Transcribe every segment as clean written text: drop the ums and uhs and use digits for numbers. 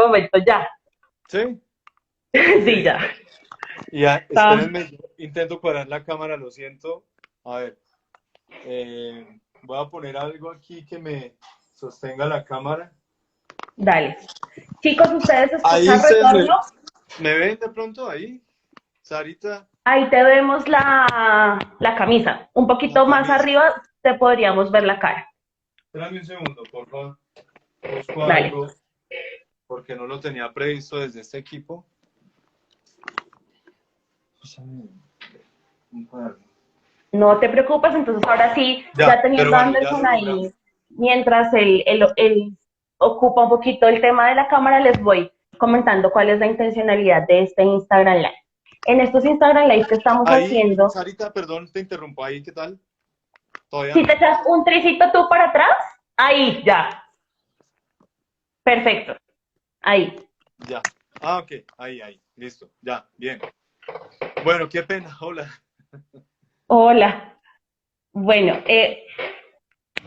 momento ya. ¿Sí? Ok. Sí, ya. Ya, Está- espérenme, yo intento cuadrar la cámara, lo siento. A ver, voy a poner algo aquí que me sostenga la cámara. Dale. Chicos, ¿ustedes Ahí escuchan se retorno? me ven de pronto ahí, Sarita, Ahí te vemos la camisa. Un la poquito más camisa. arriba te podríamos ver la cara. Espérame un segundo, por favor. Busco Dale. algo porque no lo tenía previsto desde este equipo. Un cuaderno. No te preocupes, entonces ahora sí, ya Ya, pero teniendo a bueno, ya Anderson lo logramos. ahí, mientras él ocupa un poquito el tema de la cámara, les voy comentando cuál es la intencionalidad de este Instagram Live. En estos Instagram Live que estamos Ahí, haciendo, Sarita, perdón, te interrumpo ahí, ¿qué tal? ¿Todavía si te no? echas un tricito tú para atrás, ahí, ya, perfecto, ahí. Ya. Ah, ok, ahí, listo, ya, bien. Bueno, qué pena, hola. Hola. Bueno,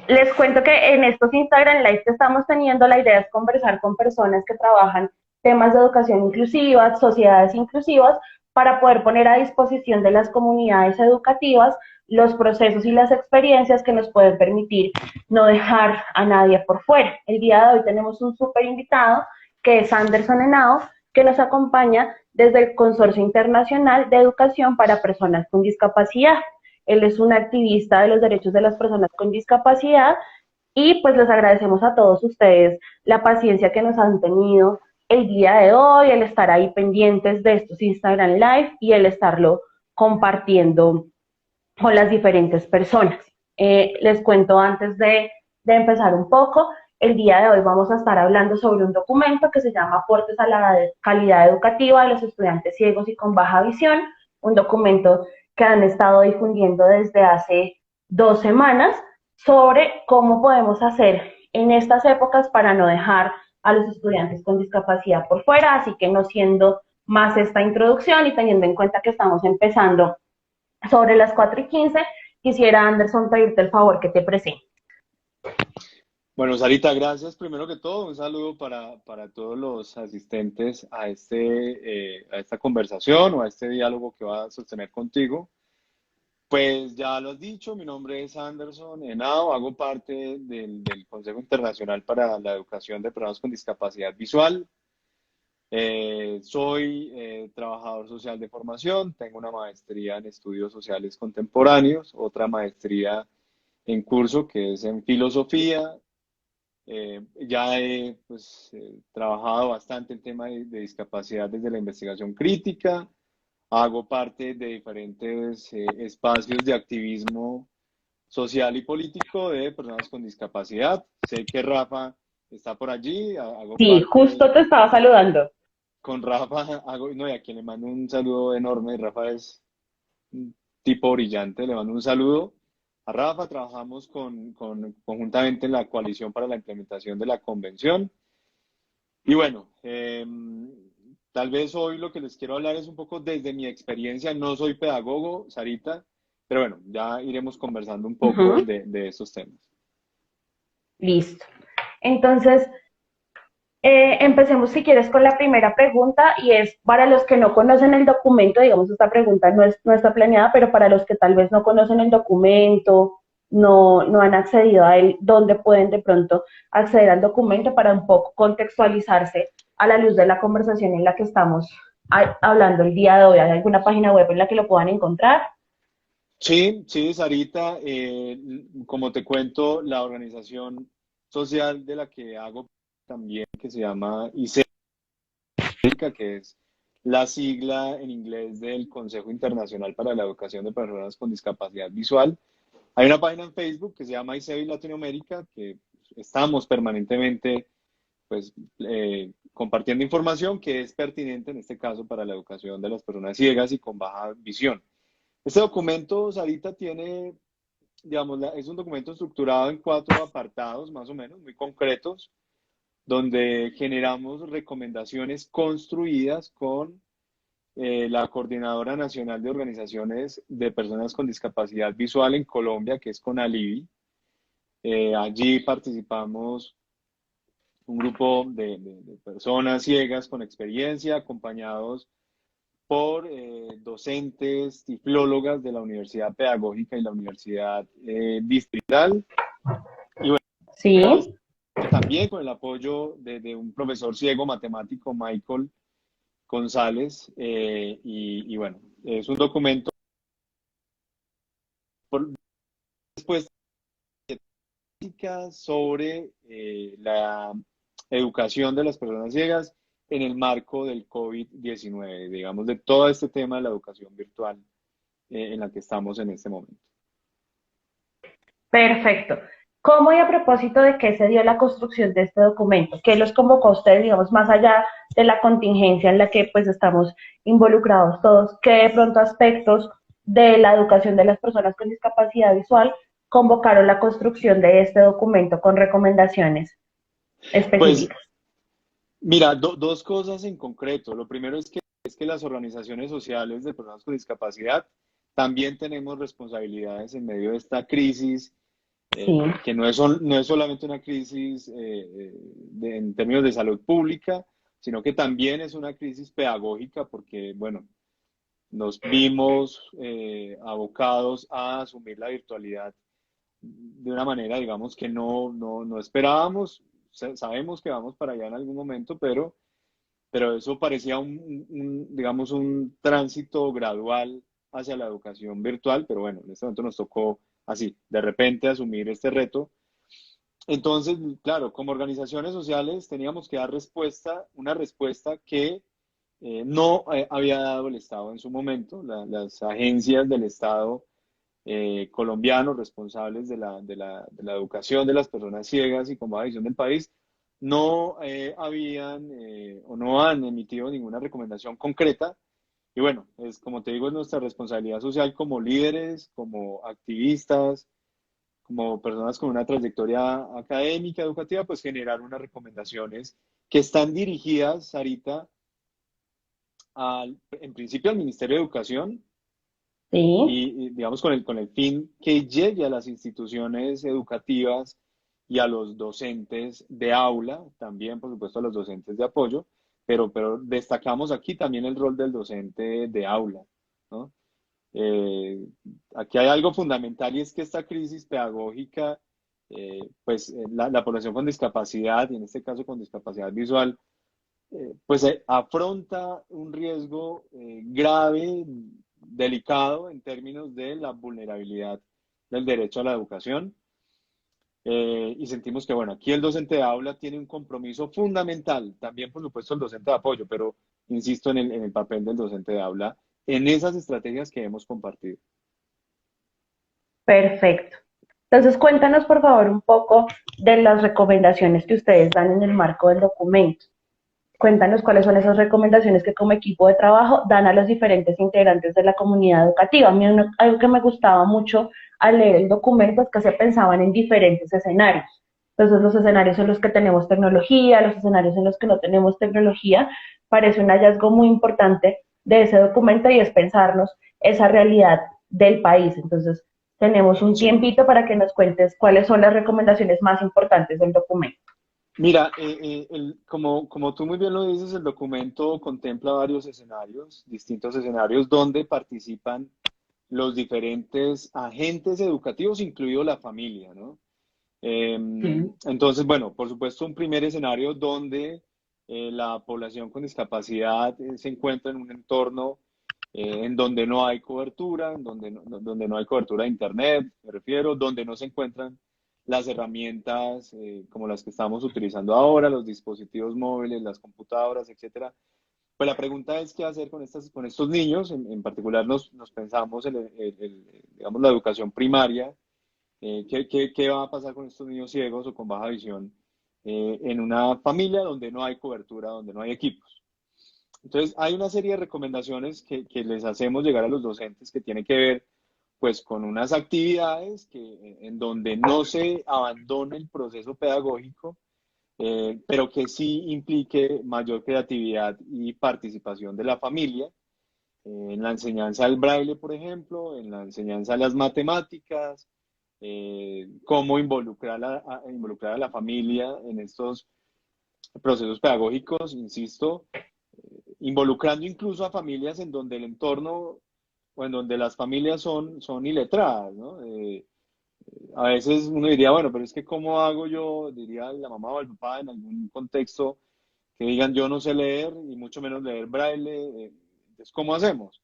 les cuento que en estos Instagram Live que estamos teniendo, la idea es conversar con personas que trabajan temas de educación inclusiva, sociedades inclusivas, para poder poner a disposición de las comunidades educativas los procesos y las experiencias que nos pueden permitir no dejar a nadie por fuera. El día de hoy tenemos un súper invitado que es Anderson Henao, que nos acompaña desde el Consorcio Internacional de Educación para Personas con Discapacidad. Él es un activista de los derechos de las personas con discapacidad y pues les agradecemos a todos ustedes la paciencia que nos han tenido el día de hoy, el estar ahí pendientes de estos Instagram Live y el estarlo compartiendo con las diferentes personas. Les cuento antes de empezar un poco, el día de hoy vamos a estar hablando sobre un documento que se llama Aportes a la calidad educativa de los estudiantes ciegos y con baja visión, un documento que han estado difundiendo desde hace 2 semanas sobre cómo podemos hacer en estas épocas para no dejar a los estudiantes con discapacidad por fuera, así que no siendo más esta introducción y teniendo en cuenta que estamos empezando sobre las 4:15, quisiera, Anderson, pedirte el favor que te presente. Bueno, Sarita, gracias. Primero que todo, un saludo para todos los asistentes a, a esta conversación o a este diálogo que va a sostener contigo. Pues ya lo has dicho, mi nombre es Anderson Henao, hago parte del Consejo Internacional para la Educación de Personas con Discapacidad Visual. Soy trabajador social de formación, tengo una maestría en estudios sociales contemporáneos, otra maestría en curso que es en filosofía. Ya he pues, trabajado bastante en tema de discapacidad desde la investigación crítica, hago parte de diferentes espacios de activismo social y político de personas con discapacidad. Sé que Rafa está por allí, hago Sí, parte justo te estaba saludando. con Rafa, hago, no, y a quien le mando un saludo enorme. Rafa es un tipo brillante, le mando un saludo. A Rafa trabajamos conjuntamente en la coalición para la implementación de la convención. Y bueno, tal vez hoy lo que les quiero hablar es un poco desde mi experiencia. No soy pedagogo, Sarita, pero bueno, ya iremos conversando un poco Ujú. de estos temas. Listo. Entonces, empecemos si quieres con la primera pregunta y es para los que no conocen el documento, digamos, esta pregunta no está planeada, pero para los que tal vez no conocen el documento, no han accedido a él, ¿dónde pueden de pronto acceder al documento para un poco contextualizarse a la luz de la conversación en la que estamos hablando el día de hoy? ¿Hay alguna página web en la que lo puedan encontrar? Sí, sí, Sarita, como te cuento, la organización social de la que hago también, que se llama ICEDICA, que es la sigla en inglés del Consejo Internacional para la Educación de Personas con Discapacidad Visual. Hay una página en Facebook que se llama ICEBI Latinoamérica, que estamos permanentemente pues, compartiendo información que es pertinente en este caso para la educación de las personas ciegas y con baja visión. Este documento, Sarita, tiene, digamos, es un documento estructurado en 4 apartados, más o menos, muy concretos, donde generamos recomendaciones construidas con la Coordinadora Nacional de Organizaciones de Personas con Discapacidad Visual en Colombia, que es CONALIVI. Allí participamos un grupo de personas ciegas con experiencia, acompañados por docentes y filólogas de la Universidad Pedagógica y la Universidad Distrital. Y bueno, Sí, también con el apoyo de un profesor ciego matemático, Michael González. Y bueno, es un documento por respuesta sobre la educación de las personas ciegas en el marco del COVID-19, digamos, de todo este tema de la educación virtual en la que estamos en este momento. perfecto. ¿Cómo y a propósito de qué se dio la construcción de este documento? ¿Qué los convocó a ustedes, digamos, más allá de la contingencia en la que pues estamos involucrados todos? ¿Qué de pronto aspectos de la educación de las personas con discapacidad visual convocaron la construcción de este documento con recomendaciones Pues específicas? mira, dos cosas en concreto. Lo primero es que las organizaciones sociales de personas con discapacidad también tenemos responsabilidades en medio de esta crisis, Sí, que no es solamente una crisis en términos de salud pública, sino que también es una crisis pedagógica porque, bueno, nos vimos abocados a asumir la virtualidad de una manera, digamos, que no esperábamos. Sabemos que vamos para allá en algún momento, pero eso parecía digamos, un tránsito gradual hacia la educación virtual, pero bueno, en este momento nos tocó así, de repente asumir este reto. Entonces, claro, como organizaciones sociales teníamos que dar respuesta, una respuesta que no había dado el Estado en su momento. Las agencias del Estado colombianos responsables de la educación de las personas ciegas y con baja visión del país no habían o no han emitido ninguna recomendación concreta. Y bueno, es como te digo, es nuestra responsabilidad social como líderes, como activistas, como personas con una trayectoria académica, educativa, pues generar unas recomendaciones que están dirigidas, Sarita, en principio al Ministerio de Educación, sí, y, digamos con el fin que llegue a las instituciones educativas y a los docentes de aula, también por supuesto a los docentes de apoyo, pero destacamos aquí también el rol del docente de aula, ¿no? Eh, Aquí hay algo fundamental y es que esta crisis pedagógica, la población con discapacidad, y en este caso con discapacidad visual, afronta un riesgo grave, delicado en términos de la vulnerabilidad del derecho a la educación. Y sentimos que, bueno, aquí el docente de aula tiene un compromiso fundamental, también por supuesto el docente de apoyo, pero insisto en el papel del docente de aula en esas estrategias que hemos compartido. perfecto. Entonces, cuéntanos por favor un poco de las recomendaciones que ustedes dan en el marco del documento. Cuéntanos cuáles son esas recomendaciones que como equipo de trabajo dan a los diferentes integrantes de la comunidad educativa. A mí algo que me gustaba mucho al leer el documento es que se pensaban en diferentes escenarios. Entonces, los escenarios en los que tenemos tecnología, los escenarios en los que no tenemos tecnología, parece un hallazgo muy importante de ese documento y es pensarnos esa realidad del país. Entonces, tenemos un Sí. tiempito para que nos cuentes cuáles son las recomendaciones más importantes del documento. Mira, como tú muy bien lo dices, el documento contempla varios escenarios, distintos escenarios donde participan los diferentes agentes educativos, incluido la familia, ¿no? Sí. Entonces, bueno, por supuesto, un primer escenario donde la población con discapacidad se encuentra en un entorno en donde no hay cobertura, donde no hay cobertura de Internet, me refiero, donde no se encuentran las herramientas como las que estamos utilizando ahora, los dispositivos móviles, las computadoras, etcétera. Pues la pregunta es qué hacer con estos niños. En particular nos pensamos en digamos, la educación primaria. ¿Qué va a pasar con estos niños ciegos o con baja visión en una familia donde no hay cobertura, donde no hay equipos? Entonces, hay una serie de recomendaciones que les hacemos llegar a los docentes que tiene que ver pues con unas actividades en donde no se abandone el proceso pedagógico, pero que sí implique mayor creatividad y participación de la familia, en la enseñanza del braille, por ejemplo, en la enseñanza de las matemáticas, cómo involucrar a la familia en estos procesos pedagógicos, insisto, involucrando incluso a familias en donde el entorno o en donde las familias son iletradas, ¿no? A veces uno diría, bueno, pero es que ¿cómo hago yo? Diría la mamá o el papá en algún contexto que digan yo no sé leer y mucho menos leer braille, entonces ¿cómo hacemos?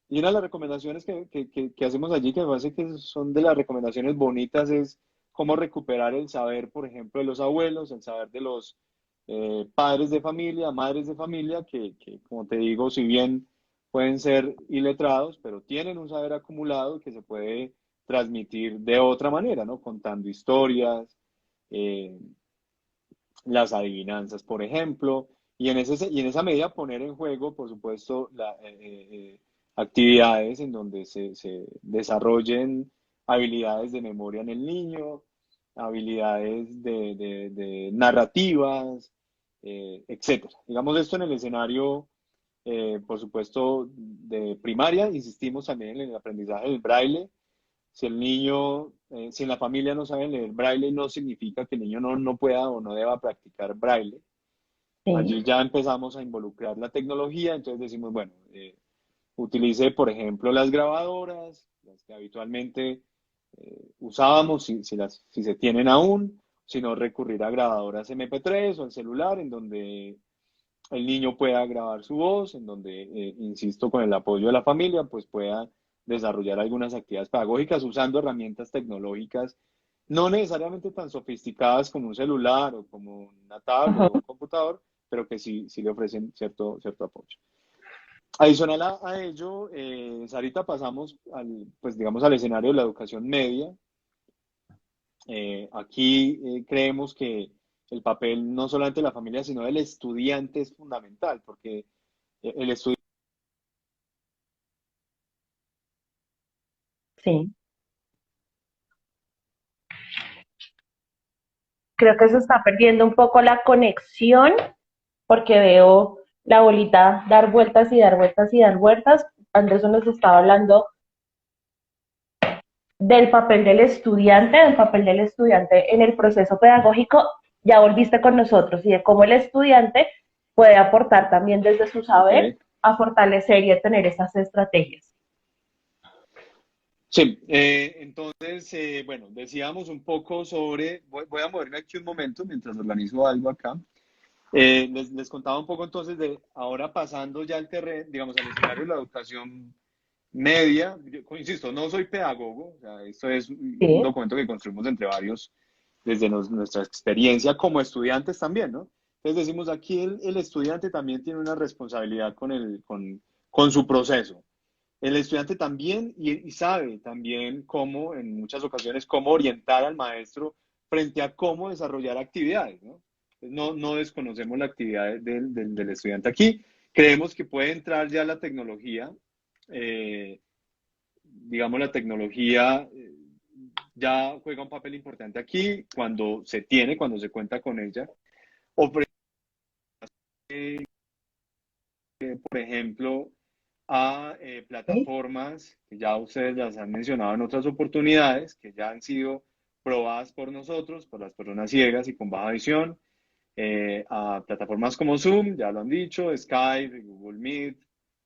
Y una de las recomendaciones que hacemos allí, que me parece que son de las recomendaciones bonitas, es cómo recuperar el saber, por ejemplo, de los abuelos, el saber de los padres de familia, madres de familia, como te digo, si bien pueden ser iletrados, pero tienen un saber acumulado que se puede transmitir de otra manera, ¿no? Contando historias, eh, las adivinanzas, por ejemplo, y en esa medida poner en juego, por supuesto, actividades en donde se desarrollen habilidades de memoria en el niño, habilidades de narrativas, etcétera. Digamos esto en el escenario, por supuesto, de primaria, insistimos también en el aprendizaje del braille. Si el niño, si en la familia no saben leer braille, no significa que el niño no pueda o no deba practicar braille. Sí, Allí ya empezamos a involucrar la tecnología, entonces decimos, bueno, utilice, por ejemplo, las grabadoras, las que habitualmente usábamos, si se tienen aún, sino recurrir a grabadoras MP3 o el celular, en donde el niño pueda grabar su voz, en donde, insisto, con el apoyo de la familia, pues pueda desarrollar algunas actividades pedagógicas usando herramientas tecnológicas no necesariamente tan sofisticadas como un celular o como una tablet ajá, o un computador, pero que sí le ofrecen cierto apoyo. Adicional a ello, Sarita, pasamos pues digamos, al escenario de la educación media. Aquí creemos que el papel no solamente de la familia, sino del estudiante es fundamental, porque el estudiante. sí. Creo que se está perdiendo un poco la conexión porque veo la bolita dar vueltas y dar vueltas y dar vueltas. Anderson nos estaba hablando del papel del estudiante en el proceso pedagógico. Ya volviste con nosotros y de cómo el estudiante puede aportar también desde su Ok. saber a fortalecer y a tener esas estrategias. Sí, entonces, bueno, decíamos un poco sobre, voy a moverme aquí un momento mientras organizo algo acá. Les contaba un poco entonces de ahora pasando ya al terreno, digamos, al escenario de la educación media. Yo, insisto, no soy pedagogo, o sea, esto es un Sí, documento que construimos entre varios desde nuestra experiencia como estudiantes también, ¿no? Entonces decimos aquí el estudiante también tiene una responsabilidad con su proceso. El estudiante también y sabe también cómo, en muchas ocasiones, cómo orientar al maestro frente a cómo desarrollar actividades, ¿no? No desconocemos la actividad del estudiante aquí. Creemos que puede entrar ya la tecnología, eh, digamos, la tecnología ya juega un papel importante aquí cuando se cuenta con ella. Ofrece, por ejemplo, a sí, plataformas que ya ustedes las han mencionado en otras oportunidades, que ya han sido probadas por nosotros, por las personas ciegas y con baja visión, a plataformas como Zoom, ya lo han dicho, Skype, Google Meet,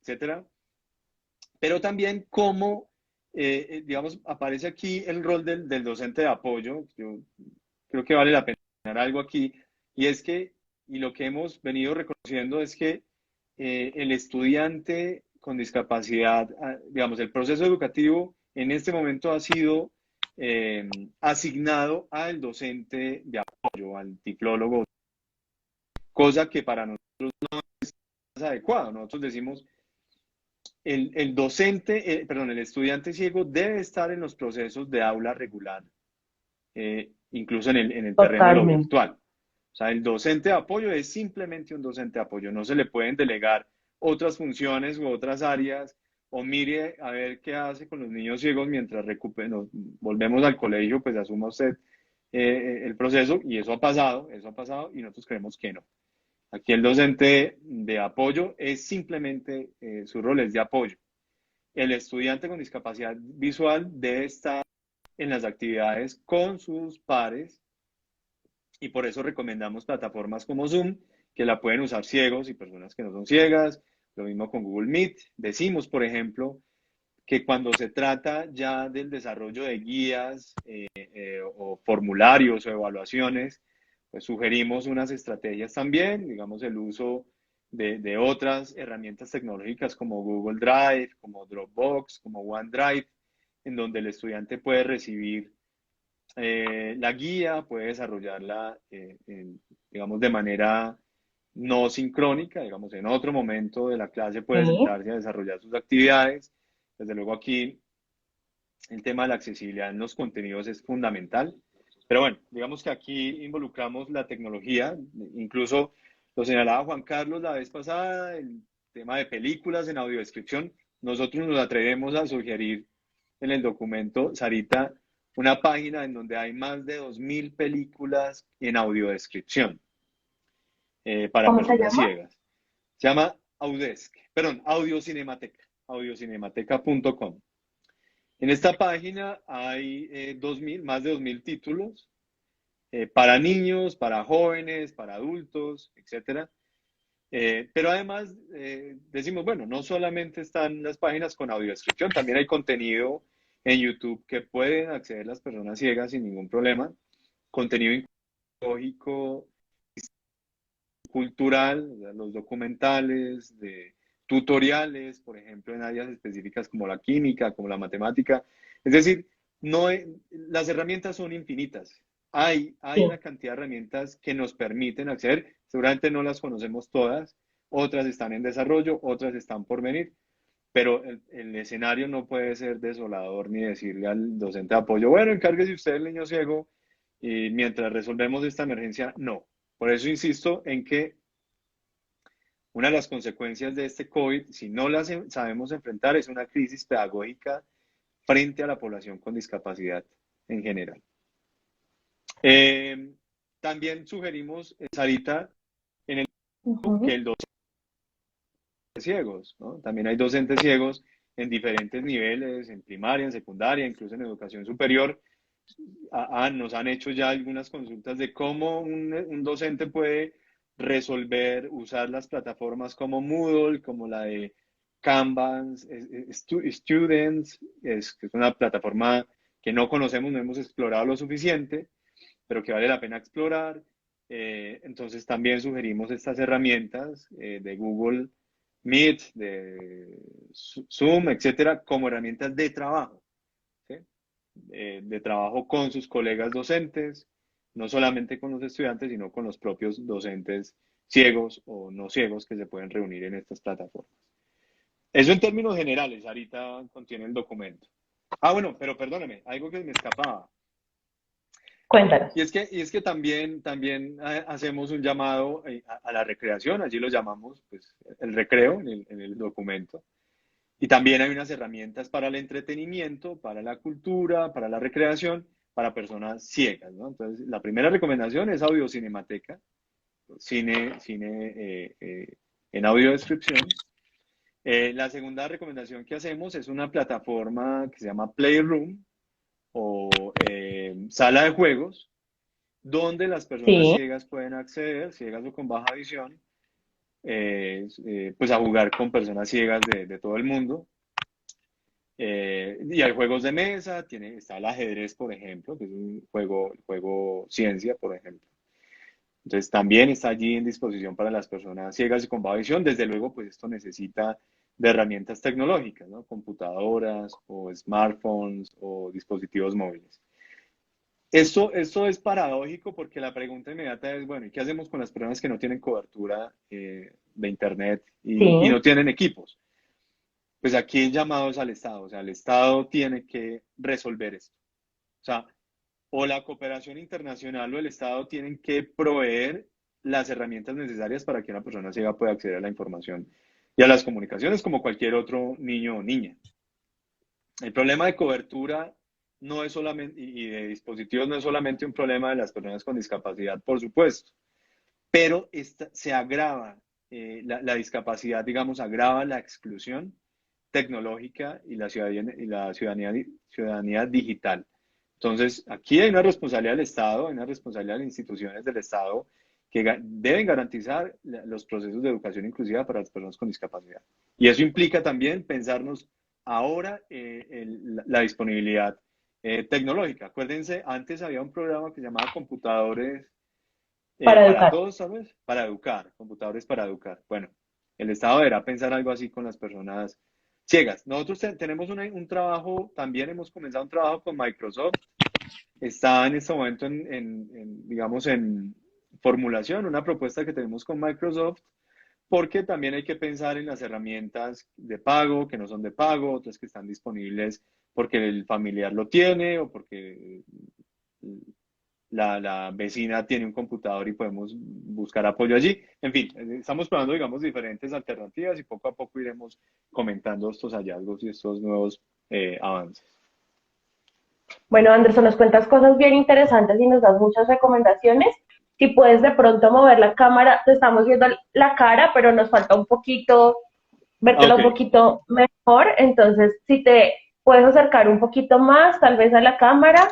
etcétera. Pero también cómo, digamos, aparece aquí el rol del docente de apoyo. Yo creo que vale la pena mencionar algo aquí, y es que, y lo que hemos venido reconociendo es que el estudiante con discapacidad, digamos, el proceso educativo en este momento ha sido eh, asignado al docente de apoyo, al tiflólogo, cosa que para nosotros es adecuado. Nosotros decimos, el docente, perdón, el estudiante ciego debe estar en los procesos de aula regular, incluso en el terreno de lo totalmente. virtual. O sea, el docente de apoyo es simplemente un docente de apoyo, no se le pueden delegar otras funciones u otras áreas, o mire a ver qué hace con los niños ciegos mientras nos volvemos al colegio, pues asuma usted el proceso, y eso ha pasado, y nosotros creemos que no. Aquí el docente de apoyo es simplemente, su rol es de apoyo. El estudiante con discapacidad visual debe estar en las actividades con sus pares, y por eso recomendamos plataformas como Zoom, que la pueden usar ciegos y personas que no son ciegas. Lo mismo con Google Meet. Decimos, por ejemplo, que cuando se trata ya del desarrollo de guías o formularios o evaluaciones, pues sugerimos unas estrategias también, digamos el uso de otras herramientas tecnológicas como Google Drive, como Dropbox, como OneDrive, en donde el estudiante puede recibir la guía, puede desarrollarla, digamos, de manera no sincrónica, digamos, en otro momento de la clase puede Sí. sentarse a desarrollar sus actividades. Desde luego aquí el tema de la accesibilidad en los contenidos es fundamental. Pero bueno, digamos que aquí involucramos la tecnología, incluso lo señalaba Juan Carlos la vez pasada, el tema de películas en audiodescripción. Nosotros nos atrevemos a sugerir en el documento, Sarita, una página en donde hay más de 2000 películas en audiodescripción para ¿Cómo se personas llama? ciegas. Se llama Audesc, perdón, Audiocinemateca, audiocinemateca.com. En esta página hay 2000, más de 2000 títulos para niños, para jóvenes, para adultos, etcétera. Pero además decimos, bueno, no solamente están las páginas con audiodescripción, también hay contenido en YouTube que pueden acceder las personas ciegas sin ningún problema. Contenido lógico, cultural, o sea, los documentales, de tutoriales, por ejemplo, en áreas específicas como la química, como la matemática. Es decir, no hay- las herramientas son infinitas. Hay Sí. una cantidad de herramientas que nos permiten acceder. Seguramente no las conocemos todas, otras están en desarrollo, otras están por venir, pero el escenario no puede ser desolador ni decirle al docente de apoyo, bueno, encárguese usted el niño ciego y mientras resolvemos esta emergencia, no. Por eso insisto en que una de las consecuencias de este COVID, si no las sabemos enfrentar, es una crisis pedagógica frente a la población con discapacidad en general. Eh, También sugerimos, Sarita, en el que Ujú. el docente ciegos, ¿no? También hay docentes ciegos en diferentes niveles, en primaria, en secundaria, incluso en educación superior. Nos han hecho ya algunas consultas de cómo un docente puede resolver, usar las plataformas como Moodle, como la de Canvas, Students, que es una plataforma que no conocemos, no hemos explorado lo suficiente, pero que vale la pena explorar. Entonces también sugerimos estas herramientas de Google Meet, de Zoom, etcétera, como herramientas de trabajo, ¿sí? De trabajo con sus colegas docentes, no solamente con los estudiantes, sino con los propios docentes ciegos o no ciegos que se pueden reunir en estas plataformas. Eso en términos generales, ahorita contiene el documento. Ah, bueno, pero perdóname, algo que me escapaba. Cuéntanos. Y es que también hacemos un llamado a la recreación, allí lo llamamos pues, el recreo en el documento. Y también hay unas herramientas para el entretenimiento, para la cultura, para la recreación, para personas ciegas, ¿no? Entonces, la primera recomendación es Audiocinemateca, cine en audiodescripción. La segunda recomendación que hacemos es una plataforma que se llama Playroom o sala de juegos, donde las personas Sí. ciegas pueden acceder, ciegas o con baja visión, pues a jugar con personas ciegas de todo el mundo. Y hay juegos de mesa, está el ajedrez, por ejemplo, que es un juego ciencia, por ejemplo. Entonces también está allí en disposición para las personas ciegas y con baja visión. Desde luego, pues esto necesita de herramientas tecnológicas, ¿no? Computadoras o smartphones o dispositivos móviles. Esto es paradójico porque la pregunta inmediata es, bueno, ¿y qué hacemos con las personas que no tienen cobertura de Internet y Sí. no tienen equipos? Pues aquí el llamado es al Estado, o sea, el Estado tiene que resolver esto. O sea, o la cooperación internacional o el Estado tienen que proveer las herramientas necesarias para que una persona ciega pueda acceder a la información y a las comunicaciones como cualquier otro niño o niña. El problema de cobertura no es solamente, y de dispositivos no es solamente un problema de las personas con discapacidad, por supuesto, pero se agrava, la discapacidad, digamos, agrava la exclusión tecnológica y la ciudadanía digital. Entonces, aquí hay una responsabilidad del Estado, hay una responsabilidad de las instituciones del Estado que deben garantizar los procesos de educación inclusiva para las personas con discapacidad. Y eso implica también pensarnos ahora la disponibilidad tecnológica. Acuérdense, antes había un programa que se llamaba Computadores para para educar. todos, ¿sabes? Para educar, computadores para educar. Bueno, el Estado deberá pensar algo así con las personas ciegas. Nosotros tenemos un trabajo, también hemos comenzado un trabajo con Microsoft. Está en este momento digamos, en formulación, una propuesta que tenemos con Microsoft, porque también hay que pensar en las herramientas de pago, que no son de pago, otras que están disponibles porque el familiar lo tiene o porque la vecina tiene un computador y podemos buscar apoyo allí. En fin, estamos probando, digamos, diferentes alternativas y poco a poco iremos comentando estos hallazgos y estos nuevos avances. Bueno, Anderson, nos cuentas cosas bien interesantes y nos das muchas recomendaciones. Si puedes de pronto mover la cámara, te estamos viendo la cara, pero nos falta un poquito, vértela Ok, un poquito mejor. Entonces, si te puedes acercar un poquito más, tal vez a la cámara.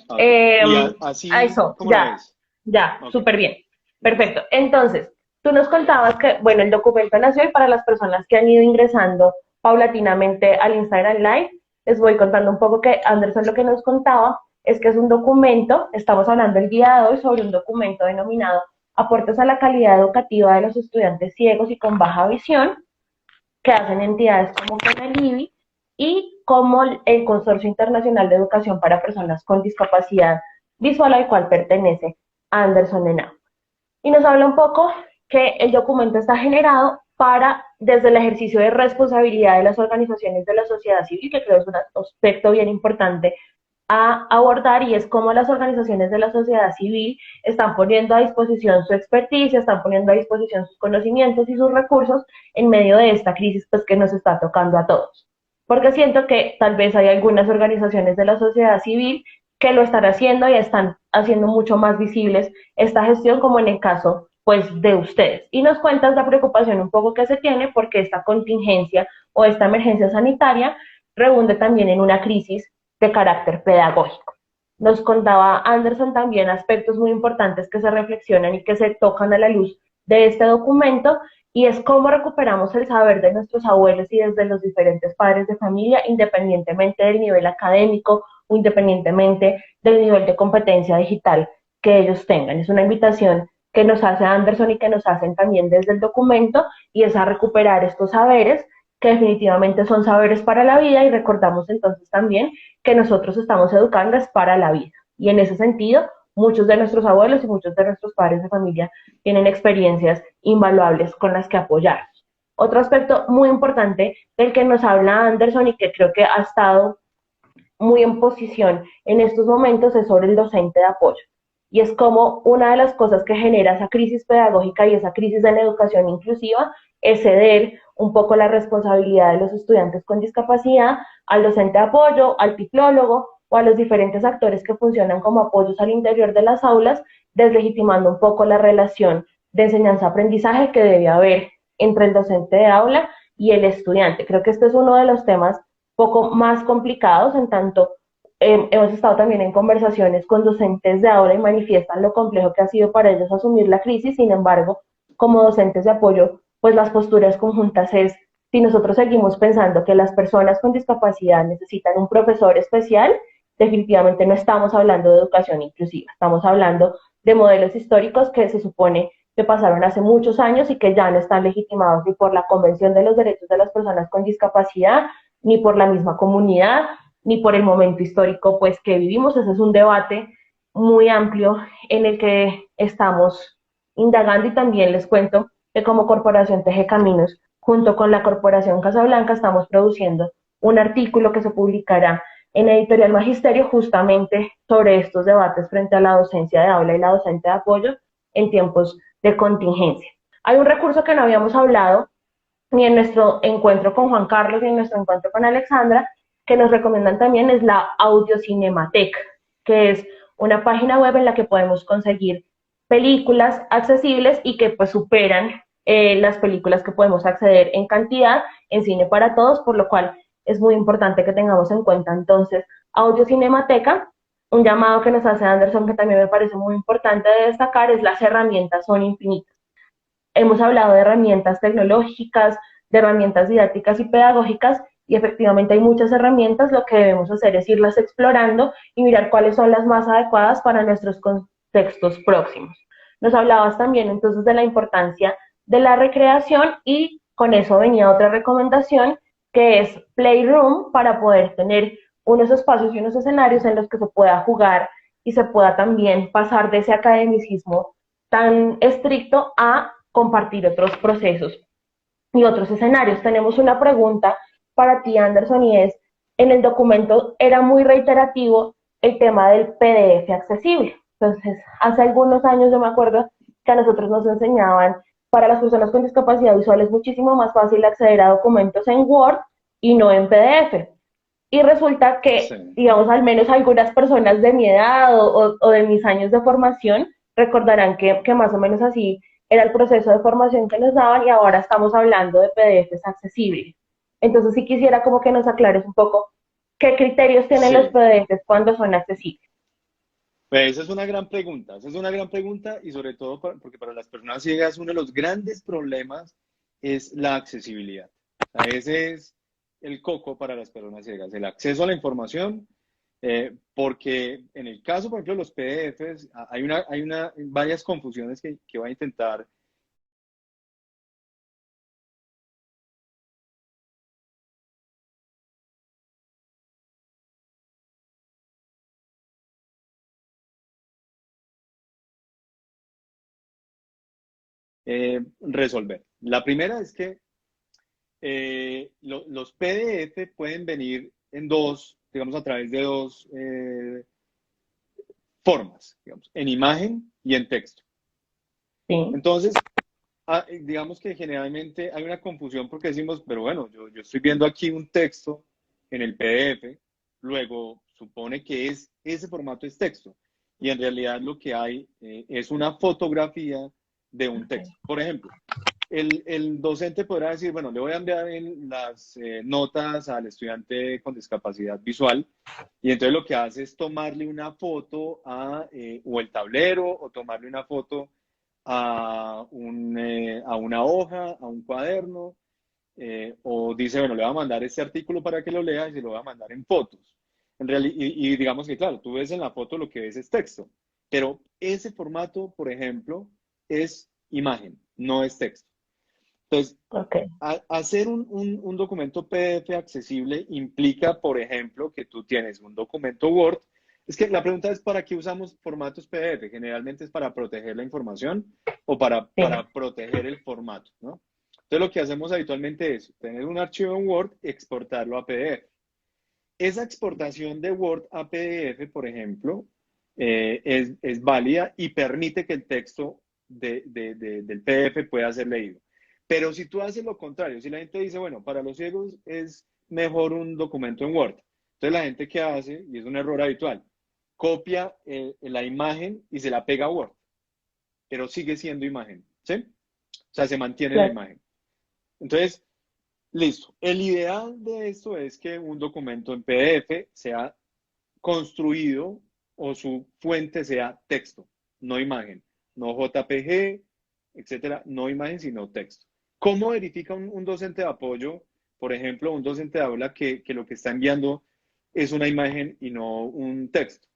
ok. Eh, Y a así, eso, ¿cómo la ya, ves? ya, Ok, súper bien. listo. Perfecto. Entonces, tú nos contabas que, bueno, el documento nació y para las personas que han ido ingresando paulatinamente al Instagram Live, les voy contando un poco que Anderson lo que nos contaba es que es un documento, estamos hablando el día de hoy sobre un documento denominado Aportes a la calidad educativa de los estudiantes ciegos y con baja visión, que hacen entidades como CONALIVI y como el Consorcio Internacional de Educación para Personas con Discapacidad Visual, al cual pertenece Anderson ENA. Y nos habla un poco que el documento está generado para, desde el ejercicio de responsabilidad de las organizaciones de la sociedad civil, que creo es un aspecto bien importante a abordar, y es cómo las organizaciones de la sociedad civil están poniendo a disposición su experticia, están poniendo a disposición sus conocimientos y sus recursos en medio de esta crisis pues que nos está tocando a todos. Porque siento que tal vez hay algunas organizaciones de la sociedad civil que lo están haciendo y están haciendo mucho más visibles esta gestión, como en el caso pues de ustedes. Y nos cuentas la preocupación un poco que se tiene porque esta contingencia o esta emergencia sanitaria redunde también en una crisis de carácter pedagógico. Nos contaba Anderson también aspectos muy importantes que se reflexionan y que se tocan a la luz de este documento, y es cómo recuperamos el saber de nuestros abuelos y desde los diferentes padres de familia, independientemente del nivel académico o independientemente del nivel de competencia digital que ellos tengan. Es una invitación que nos hace Anderson y que nos hacen también desde el documento, y es a recuperar estos saberes que definitivamente son saberes para la vida, y recordamos entonces también que nosotros estamos educando es para la vida. Y en ese sentido, muchos de nuestros abuelos y muchos de nuestros padres de familia tienen experiencias invaluables con las que apoyar. Otro aspecto muy importante del que nos habla Anderson y que creo que ha estado muy en posición en estos momentos es sobre el docente de apoyo. Y es como una de las cosas que genera esa crisis pedagógica y esa crisis de la educación inclusiva es ceder un poco la responsabilidad de los estudiantes con discapacidad al docente de apoyo, al tiflólogo o a los diferentes actores que funcionan como apoyos al interior de las aulas, deslegitimando un poco la relación de enseñanza-aprendizaje que debe haber entre el docente de aula y el estudiante. Creo que este es uno de los temas poco más complicados, en tanto hemos estado también en conversaciones con docentes de aula y manifiestan lo complejo que ha sido para ellos asumir la crisis. Sin embargo, como docentes de apoyo, pues las posturas conjuntas es, si nosotros seguimos pensando que las personas con discapacidad necesitan un profesor especial, definitivamente no estamos hablando de educación inclusiva, estamos hablando de modelos históricos que se supone que pasaron hace muchos años y que ya no están legitimados ni por la Convención de los Derechos de las Personas con Discapacidad, ni por la misma comunidad, ni por el momento histórico pues que vivimos. Ese es un debate muy amplio en el que estamos indagando, y también les cuento que como Corporación Teje Caminos, junto con la Corporación Casablanca, estamos produciendo un artículo que se publicará en Editorial Magisterio justamente sobre estos debates frente a la docencia de aula y la docente de apoyo en tiempos de contingencia. Hay un recurso que no habíamos hablado ni en nuestro encuentro con Juan Carlos ni en nuestro encuentro con Alexandra, que nos recomiendan también, es la Audiocinemateca, que es una página web en la que podemos conseguir películas accesibles y que pues superan las películas que podemos acceder en cantidad en Cine para Todos, por lo cual es muy importante que tengamos en cuenta entonces Audiocinemateca. Un llamado que nos hace Anderson, que también me parece muy importante de destacar, es las herramientas son infinitas. Hemos hablado de herramientas tecnológicas, de herramientas didácticas y pedagógicas, y efectivamente hay muchas herramientas. Lo que debemos hacer es irlas explorando y mirar cuáles son las más adecuadas para nuestros contextos próximos. Nos hablabas también entonces de la importancia de la recreación, y con eso venía otra recomendación, que es Playroom, para poder tener unos espacios y unos escenarios en los que se pueda jugar y se pueda también pasar de ese academicismo tan estricto a compartir otros procesos y otros escenarios. Tenemos una pregunta para ti, Anderson, y es, en el documento era muy reiterativo el tema del PDF accesible. Entonces, hace algunos años yo me acuerdo que a nosotros nos enseñaban, para las personas con discapacidad visual es muchísimo más fácil acceder a documentos en Word y no en PDF. Y resulta que, Sí. digamos, al menos algunas personas de mi edad o de mis años de formación recordarán que más o menos así era el proceso de formación que nos daban, y ahora estamos hablando de PDFs accesibles. Entonces, sí quisiera como que nos aclares un poco qué criterios tienen los Sí. PDFs cuando son accesibles. Pues esa es una gran pregunta, esa es una gran pregunta y sobre todo porque para las personas ciegas uno de los grandes problemas es la accesibilidad. O sea, ese es el coco para las personas ciegas, el acceso a la información, porque en el caso, por ejemplo, de los PDFs, varias confusiones que voy a intentar resolver. La primera es que los PDF pueden venir en dos, digamos, a través de dos formas, digamos, en imagen y en texto. Sí, Entonces, digamos que generalmente hay una confusión porque decimos, pero bueno, yo estoy viendo aquí un texto en el PDF, luego supone que ese formato es texto. Y en realidad lo que hay es una fotografía de un okay. texto. Por ejemplo, el docente podrá decir, bueno, le voy a enviar en las notas al estudiante con discapacidad visual, y entonces lo que hace es tomarle una foto o el tablero, o tomarle una foto a una hoja, a un cuaderno, o dice, bueno, le voy a mandar este artículo para que lo lea y se lo voy a mandar en fotos. Y digamos que, claro, tú ves en la foto lo que ves es texto, pero ese formato, por ejemplo, es imagen, no es texto. Entonces, Okay. hacer un documento PDF accesible implica, por ejemplo, que tú tienes un documento Word. Es que la pregunta es, ¿para qué usamos formatos PDF? Generalmente es para proteger la información o Sí, para proteger el formato, ¿no? Entonces, lo que hacemos habitualmente es tener un archivo en Word y exportarlo a PDF. Esa exportación de Word a PDF, por ejemplo, es válida y permite que el texto del PDF pueda ser leído. Pero si tú haces lo contrario, si la gente dice, bueno, para los ciegos es mejor un documento en Word, entonces la gente que hace, y es un error habitual, copia la imagen y se la pega a Word, pero sigue siendo imagen, ¿sí? O sea, se mantiene la claro. imagen. Entonces, listo. El ideal de esto es que un documento en PDF sea construido o su fuente sea texto, no imagen, no JPG, etcétera, no imagen, sino texto. ¿Cómo verifica un docente de apoyo, por ejemplo, un docente de aula que lo que está enviando es una imagen y no un texto?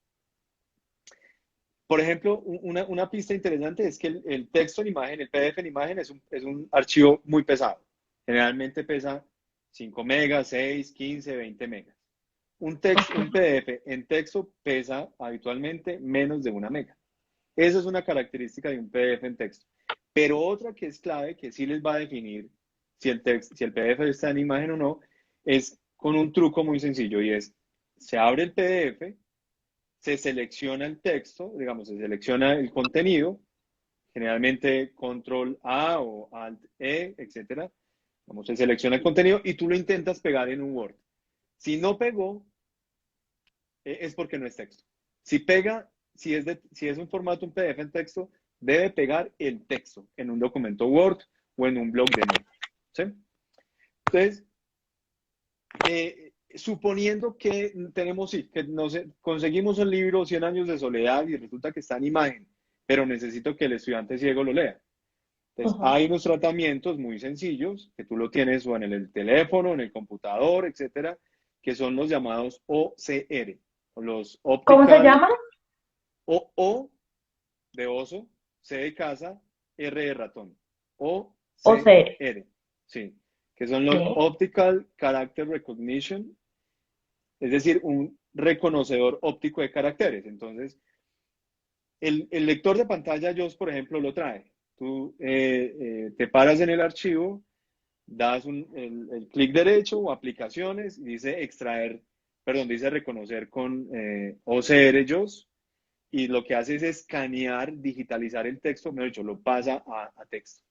Por ejemplo, una pista interesante es que el texto en imagen, el PDF en imagen, es un archivo muy pesado. Generalmente pesa 5 megas, 6, 15, 20 megas. Un PDF en texto pesa habitualmente menos de 1 mega. Esa es una característica de un PDF en texto. Pero otra que es clave, que sí les va a definir si el PDF está en imagen o no, es con un truco muy sencillo, y es, se abre el PDF, se selecciona el texto, digamos, se selecciona el contenido, generalmente control A o alt E, etcétera. Vamos, se selecciona el contenido y tú lo intentas pegar en un Word. Si no pegó, es porque no es texto. Si pega, si es un formato, un PDF en texto, debe pegar el texto en un documento Word o en un blog de notas. ¿Sí? Entonces, suponiendo que tenemos, sí, que no sé, conseguimos un libro, 100 años de soledad, y resulta que está en imagen, pero necesito que el estudiante ciego lo lea. Entonces, Ujú. hay unos tratamientos muy sencillos, que tú lo tienes o en el teléfono, en el computador, etcétera, que son los llamados OCR, o los ¿Cómo se Optical, llama? o de oso, C de casa, R de ratón, O ser. OCR, sí, que son los Sí. Optical Character Recognition, es decir, un reconocedor óptico de caracteres. Entonces, el lector de pantalla, JOS, por ejemplo, lo trae. Tú te paras en el archivo, das el clic derecho o aplicaciones y dice extraer, perdón, dice reconocer con OCR JOS, y lo que hace es escanear, digitalizar el texto, mejor dicho, lo pasa a texto,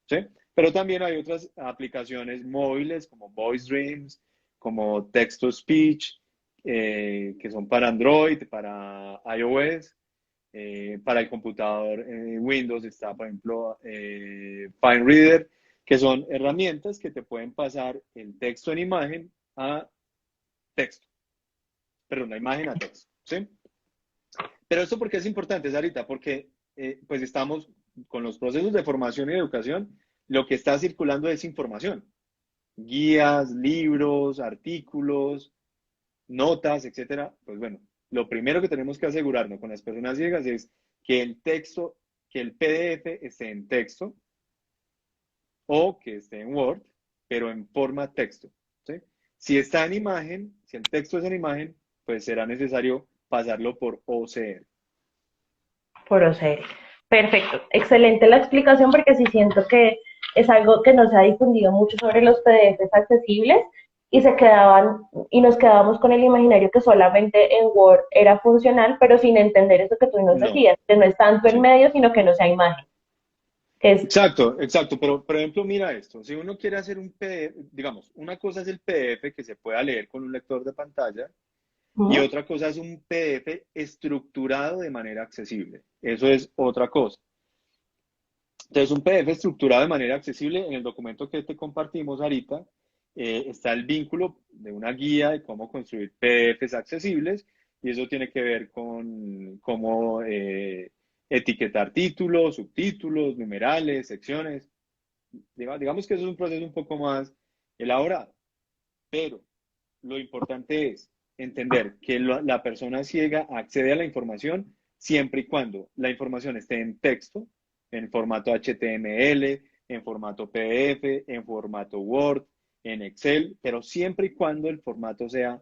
¿sí? Pero también hay otras aplicaciones móviles como Voice Dreams, como Text to Speech, que son para Android, para iOS, para el computador Windows está, por ejemplo, Fine Reader, que son herramientas que te pueden pasar el texto en imagen a texto, perdón, la imagen a texto, ¿sí? Pero esto porque es importante, Sarita, porque pues estamos con los procesos de formación y educación, lo que está circulando es información, guías, libros, artículos, notas, etcétera. Pues bueno, lo primero que tenemos que asegurarnos con las personas ciegas es que el texto, que el PDF esté en texto o que esté en Word, pero en forma texto, ¿sí? Si está en imagen, si el texto es en imagen, pues será necesario pasarlo por OCR. Por OCR. Perfecto. Excelente la explicación porque sí siento que es algo que no se ha difundido mucho sobre los PDFs accesibles y se quedaban y nos quedábamos con el imaginario que solamente en Word era funcional, pero sin entender eso que tú nos No, decías, que no es tanto en sí. medio, sino que no sea imagen, que es Exacto, exacto. Pero, por ejemplo, mira esto. Si uno quiere hacer un PDF, digamos, una cosa es el PDF que se pueda leer con un lector de pantalla y ¿mm? otra cosa es un PDF estructurado de manera accesible. Eso es otra cosa. Entonces, un PDF estructurado de manera accesible, en el documento que te compartimos ahorita, está el vínculo de una guía de cómo construir PDFs accesibles, y eso tiene que ver con cómo etiquetar títulos, subtítulos, numerales, secciones. Digamos que eso es un proceso un poco más elaborado, pero lo importante es entender que la persona ciega accede a la información siempre y cuando la información esté en texto, en formato HTML, en formato PDF, en formato Word, en Excel, pero siempre y cuando el formato sea,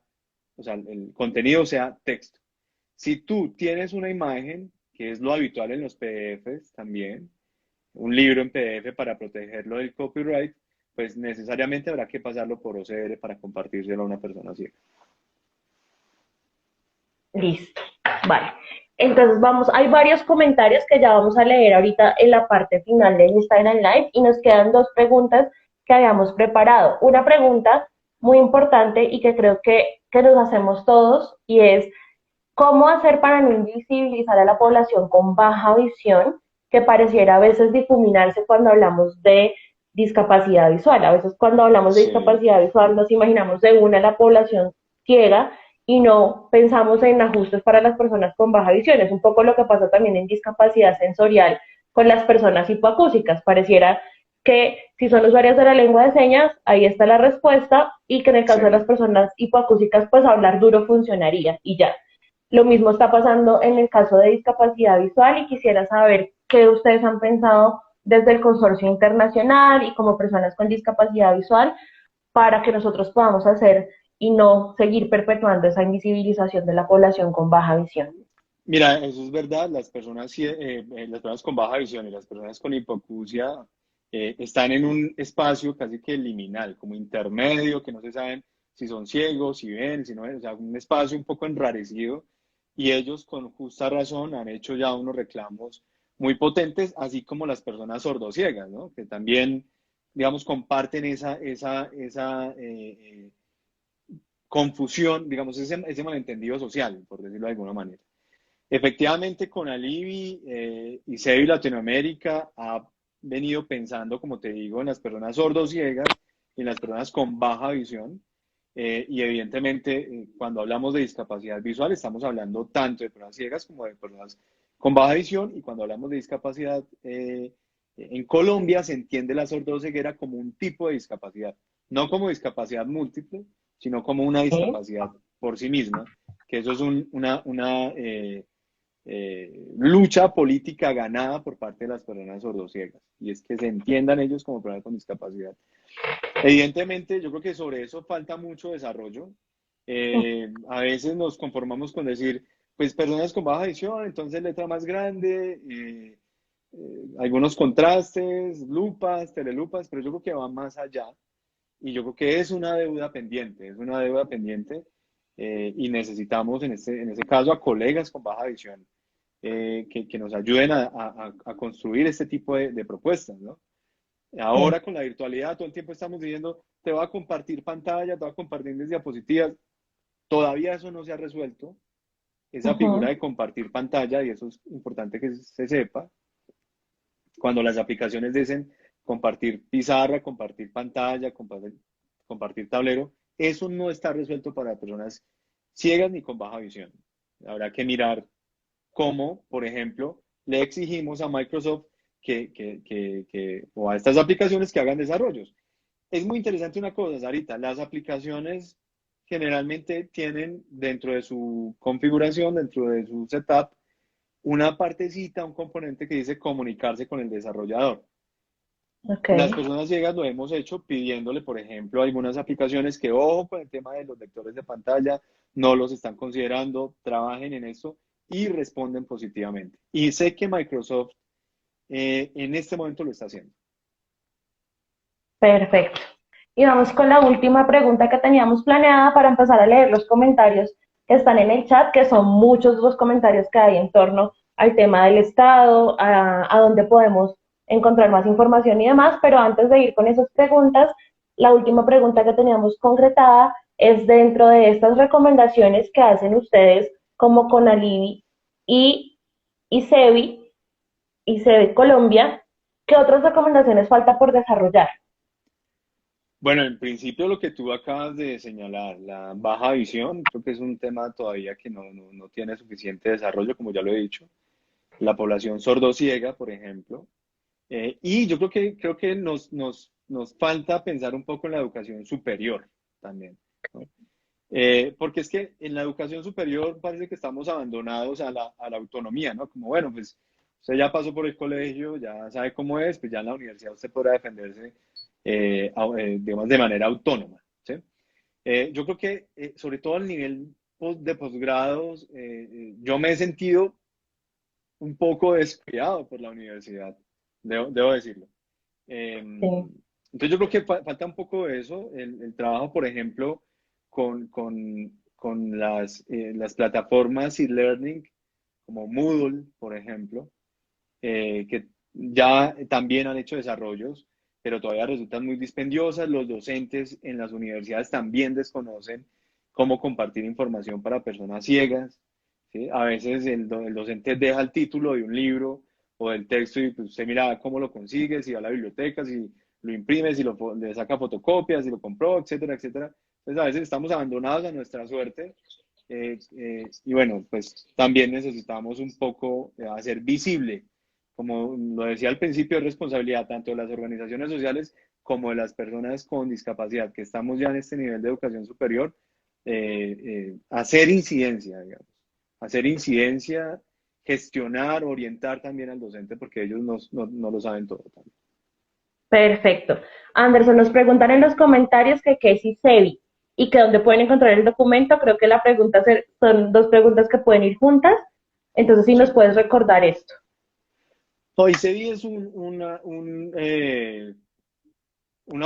o sea, el contenido sea texto. Si tú tienes una imagen, que es lo habitual en los PDFs también, un libro en PDF para protegerlo del copyright, pues necesariamente habrá que pasarlo por OCR para compartírselo a una persona ciega. Listo. Vale. Entonces vamos, hay varios comentarios que ya vamos a leer ahorita en la parte final del Instagram Live y nos quedan dos preguntas que habíamos preparado. Una pregunta muy importante y que creo que nos hacemos todos y es ¿cómo hacer para no invisibilizar a la población con baja visión que pareciera a veces difuminarse cuando hablamos de discapacidad visual? A veces cuando hablamos de Sí, discapacidad visual nos imaginamos de una la población ciega y no pensamos en ajustes para las personas con baja visión. Es un poco lo que pasa también en discapacidad sensorial con las personas hipoacúsicas. Pareciera que si son usuarias de la lengua de señas, ahí está la respuesta y que en el caso de las sí. personas hipoacúsicas, pues hablar duro funcionaría y ya. Lo mismo está pasando en el caso de discapacidad visual y quisiera saber qué ustedes han pensado desde el consorcio internacional y como personas con discapacidad visual para que nosotros podamos hacer y no seguir perpetuando esa invisibilización de la población con baja visión. Mira, eso es verdad. Las personas con baja visión y las personas con hipoacusia están en un espacio casi que liminal, como intermedio, que no se saben si son ciegos, si ven, si no ven, o sea, un espacio un poco enrarecido. Y ellos, con justa razón, han hecho ya unos reclamos muy potentes, así como las personas sordociegas, ¿no? Que también, digamos, comparten esa confusión, digamos, ese malentendido social, por decirlo de alguna manera. Efectivamente, con Alivi y CEBI Latinoamérica ha venido pensando, como te digo, en las personas sordociegas y en las personas con baja visión. Y evidentemente, cuando hablamos de discapacidad visual, estamos hablando tanto de personas ciegas como de personas con baja visión. Y cuando hablamos de discapacidad, en Colombia se entiende la sordoceguera como un tipo de discapacidad, no como discapacidad múltiple, sino como una Sí. discapacidad por sí misma, que eso es una lucha política ganada por parte de las personas sordociegas, y es que se entiendan ellos como personas con discapacidad. Evidentemente, yo creo que sobre eso falta mucho desarrollo. A veces nos conformamos con decir, pues personas con baja visión, entonces letra más grande, algunos contrastes, lupas, telelupas, pero yo creo que va más allá. Y yo creo que es una deuda pendiente, es una deuda pendiente, y necesitamos en ese caso a colegas con baja visión, que nos ayuden a construir este tipo de propuestas, ¿no? Sí. Ahora con la virtualidad todo el tiempo estamos diciendo, te voy a compartir pantalla, te voy a compartir mis diapositivas. Todavía eso no se ha resuelto, esa figura Ujú. de compartir pantalla, y eso es importante que se sepa. Cuando las aplicaciones dicen compartir pizarra, compartir pantalla, compartir tablero, eso no está resuelto para personas ciegas ni con baja visión. Habrá que mirar cómo, por ejemplo, le exigimos a Microsoft o a estas aplicaciones que hagan desarrollos. Es muy interesante una cosa, Sarita, las aplicaciones generalmente tienen dentro de su configuración, dentro de su setup, una partecita, un componente que dice comunicarse con el desarrollador. Ok. Las personas ciegas lo hemos hecho pidiéndole, por ejemplo, a algunas aplicaciones que, ojo, con el tema de los lectores de pantalla, no los están considerando, trabajen en eso y responden positivamente. Y sé que Microsoft en este momento lo está haciendo. Perfecto. Y vamos con la última pregunta que teníamos planeada para empezar a leer los comentarios que están en el chat, que son muchos los comentarios que hay en torno al tema del Estado, a dónde podemos encontrar más información y demás. Pero antes de ir con esas preguntas, la última pregunta que teníamos concretada es dentro de estas recomendaciones que hacen ustedes como Conalivi y ICEBI, ICEBI Colombia, ¿qué otras recomendaciones falta por desarrollar? Bueno, en principio lo que tú acabas de señalar, la baja visión, creo que es un tema todavía que no tiene suficiente desarrollo, como ya lo he dicho. La población sordociega, por ejemplo. Y yo creo que nos falta pensar un poco en la educación superior también, ¿no? Porque es que en la educación superior parece que estamos abandonados a la autonomía, ¿no? Como, bueno, pues usted ya pasó por el colegio, ya sabe cómo es, pues ya en la universidad usted podrá defenderse, digamos, de manera autónoma, ¿sí? Yo creo que, sobre todo al nivel de posgrados, yo me he sentido un poco descuidado por la universidad, debo decirlo. Sí. Entonces yo creo que falta un poco de eso, el trabajo, por ejemplo, con las plataformas e-learning como Moodle, por ejemplo, que ya también han hecho desarrollos, pero todavía resultan muy dispendiosas. Los docentes en las universidades también desconocen cómo compartir información para personas ciegas, ¿sí? A veces el docente deja el título de un libro o del texto y pues, usted mira cómo lo consigue, si va a la biblioteca, si lo imprime, si le saca fotocopias, si lo compró, etcétera, etcétera. Entonces a veces estamos abandonados a nuestra suerte, y bueno, pues también necesitamos un poco hacer visible, como lo decía al principio, es responsabilidad tanto de las organizaciones sociales como de las personas con discapacidad, que estamos ya en este nivel de educación superior, hacer incidencia, digamos, hacer incidencia, gestionar, orientar también al docente, porque ellos no lo saben todo también. Perfecto. Anderson, nos preguntan en los comentarios que qué es ICEBI y que dónde pueden encontrar el documento. Creo que la pregunta son dos preguntas que pueden ir juntas. Entonces, si nos Sí. puedes recordar esto. OICEDI es una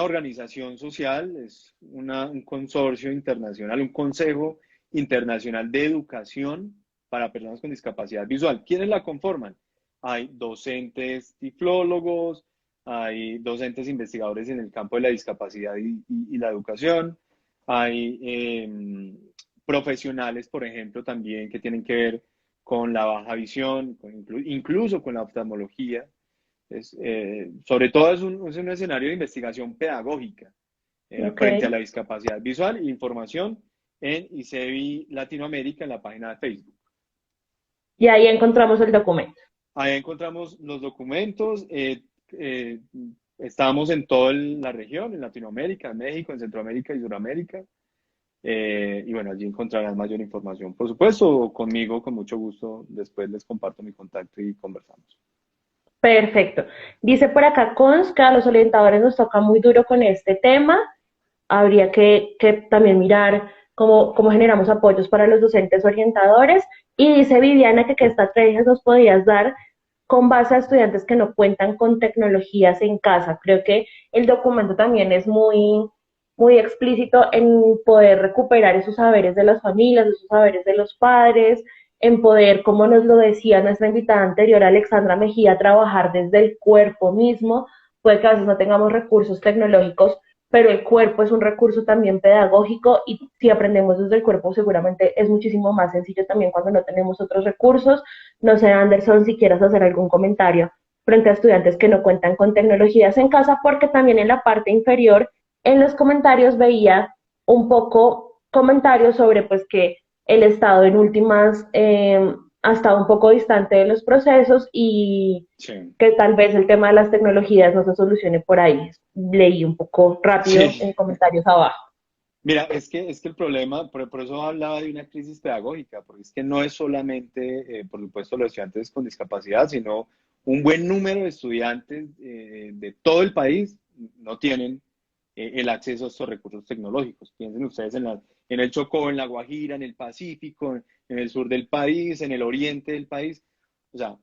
organización social, es un consorcio internacional, un consejo internacional de educación para personas con discapacidad visual. ¿Quiénes la conforman? Hay docentes tiflólogos, hay docentes investigadores en el campo de la discapacidad y la educación, hay profesionales, por ejemplo, también que tienen que ver con la baja visión, incluso con la oftalmología. Sobre todo es un escenario de investigación pedagógica. Ok. frente a la discapacidad visual. Información en ICEVI Latinoamérica en la página de Facebook. Y ahí encontramos el documento. Ahí encontramos los documentos. Eh, Estamos en toda la región, en Latinoamérica, en México, en Centroamérica y Sudamérica. Y bueno, allí encontrarán mayor información. Por supuesto, conmigo, con mucho gusto, después les comparto mi contacto y conversamos. Perfecto. Dice por acá Cons que a los orientadores nos toca muy duro con este tema. Habría que también mirar cómo generamos apoyos para los docentes orientadores. Y dice Viviana que qué estrategias nos podías dar con base a estudiantes que no cuentan con tecnologías en casa. Creo que el documento también es muy explícito en poder recuperar esos saberes de las familias, esos saberes de los padres, en poder, como nos lo decía nuestra invitada anterior, Alexandra Mejía, trabajar desde el cuerpo mismo. Puede que a veces no tengamos recursos tecnológicos, pero el cuerpo es un recurso también pedagógico y si aprendemos desde el cuerpo seguramente es muchísimo más sencillo también cuando no tenemos otros recursos. No sé, Anderson, si quieras hacer algún comentario frente a estudiantes que no cuentan con tecnologías en casa, porque también en la parte inferior, en los comentarios veía un poco comentarios sobre pues que el Estado en últimas ha estado un poco distante de los procesos y Sí, que tal vez el tema de las tecnologías no se solucione por ahí. Leí un poco rápido sí. en comentarios abajo. Mira, es que el problema, por eso hablaba de una crisis pedagógica, porque es que no es solamente, por supuesto, los estudiantes con discapacidad, sino un buen número de estudiantes de todo el país no tienen el acceso a estos recursos tecnológicos. Piensen ustedes en el Chocó, en la Guajira, en el Pacífico, en el sur del país, en el oriente del país. O sea,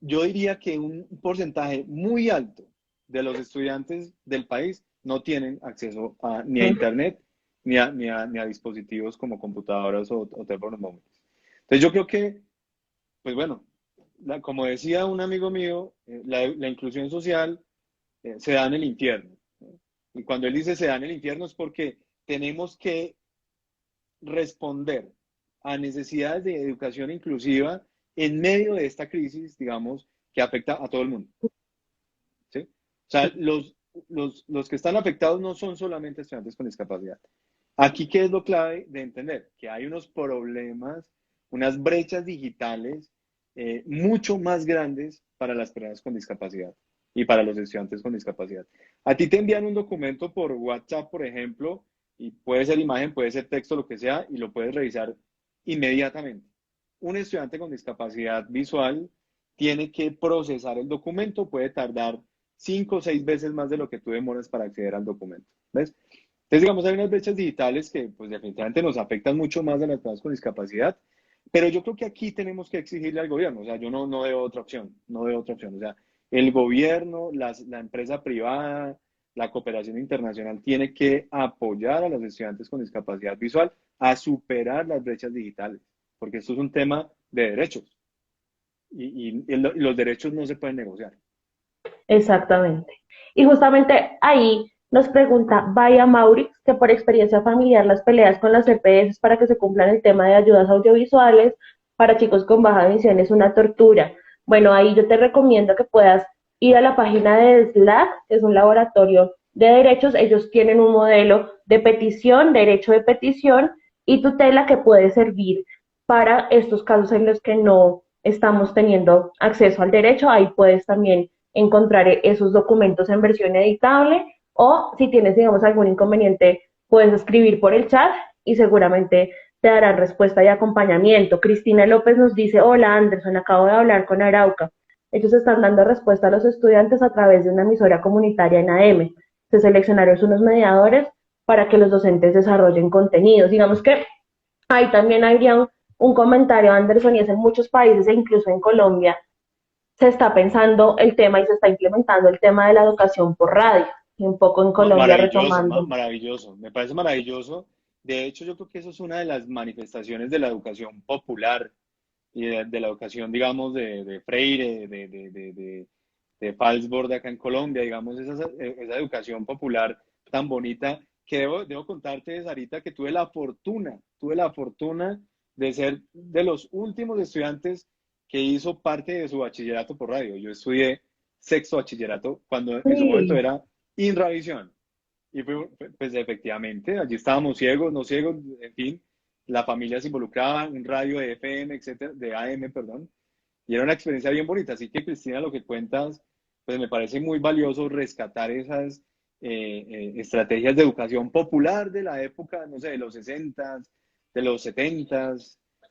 yo diría que un porcentaje muy alto de los estudiantes del país no tienen acceso ni a Internet ni a dispositivos como computadoras o teléfonos móviles. Entonces yo creo que, pues bueno, como decía un amigo mío, la inclusión social se da en el infierno. Y cuando él dice se da en el infierno es porque tenemos que responder a necesidades de educación inclusiva en medio de esta crisis, digamos, que afecta a todo el mundo. ¿Sí? O sea, los que están afectados no son solamente estudiantes con discapacidad. Aquí, ¿qué es lo clave de entender? Que hay unos problemas, unas brechas digitales mucho más grandes para las personas con discapacidad y para los estudiantes con discapacidad. A ti te envían un documento por WhatsApp, por ejemplo, y puede ser imagen, puede ser texto, lo que sea, y lo puedes revisar inmediatamente. Un estudiante con discapacidad visual tiene que procesar el documento, puede tardar 5 o 6 veces más de lo que tú demoras para acceder al documento. ¿Ves? Entonces, digamos, hay unas brechas digitales que pues definitivamente nos afectan mucho más a las personas con discapacidad, pero yo creo que aquí tenemos que exigirle al gobierno, o sea, yo no veo otra opción, no veo otra opción, o sea, el gobierno, la empresa privada, la cooperación internacional tiene que apoyar a los estudiantes con discapacidad visual a superar las brechas digitales, porque esto es un tema de derechos y los derechos no se pueden negociar. Exactamente. Y justamente ahí nos pregunta Vaya Maurix que por experiencia familiar las peleas con las EPS para que se cumplan el tema de ayudas audiovisuales para chicos con baja visión es una tortura. Bueno, ahí yo te recomiendo que puedas ir a la página de SLAC, que es un laboratorio de derechos. Ellos tienen un modelo de petición, derecho de petición y tutela que puede servir para estos casos en los que no estamos teniendo acceso al derecho. Ahí puedes también encontrar esos documentos en versión editable o si tienes, digamos, algún inconveniente, puedes escribir por el chat y seguramente te darán respuesta y acompañamiento. Cristina López nos dice, hola Anderson, acabo de hablar con Arauca. Ellos están dando respuesta a los estudiantes a través de una emisora comunitaria en AM. Se seleccionaron unos mediadores para que los docentes desarrollen contenidos. Digamos que ahí también habría un comentario, Anderson, y es en muchos países e incluso en Colombia, se está pensando el tema y se está implementando el tema de la educación por radio, y un poco en Colombia Maravilloso, retomando. maravilloso, me parece maravilloso. De hecho, yo creo que eso es una de las manifestaciones de la educación popular y de la educación, digamos, de Freire, de Falsborg acá en Colombia, digamos, esa educación popular tan bonita que debo contarte, Sarita, que tuve la fortuna de ser de los últimos estudiantes que hizo parte de su bachillerato por radio. Yo estudié sexto bachillerato cuando en su momento Sí, era Inravisión. Y pues efectivamente, allí estábamos ciegos, no ciegos, en fin, la familia se involucraba en radio de FM, etcétera, de AM, perdón, y era una experiencia bien bonita. Así que, Cristina, lo que cuentas, pues me parece muy valioso rescatar esas estrategias de educación popular de la época, no sé, de los 60, de los 70.